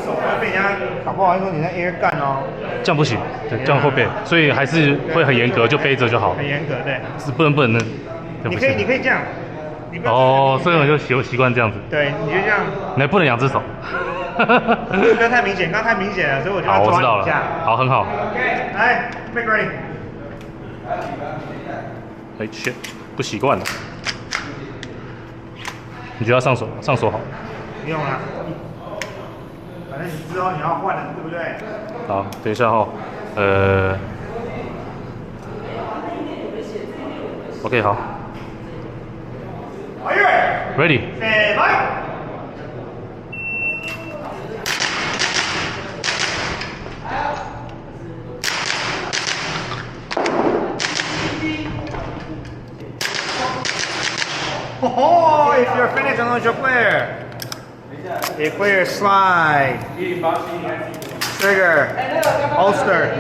手会被人家搞不好说你在 air 干哦。这样不行，对，这样会背，所以还是会很严格，就背着就好，很严格，对。是不能。你可以这样。你不要哦，这个人就习惯这样子。对，你就这样。你不能两只手。不要太明显，刚刚太明显了，所以我就要抓你一下。好，很好。OK，来 ，make ready。哎，切，不习惯了。你就要上手好。不用了，反正你之后你要换了，对不对？好，等一下哈，OK， 好。Are you ready？ Stand by。Oh, if you're finished, unload your player. A player slide. Trigger. Holster.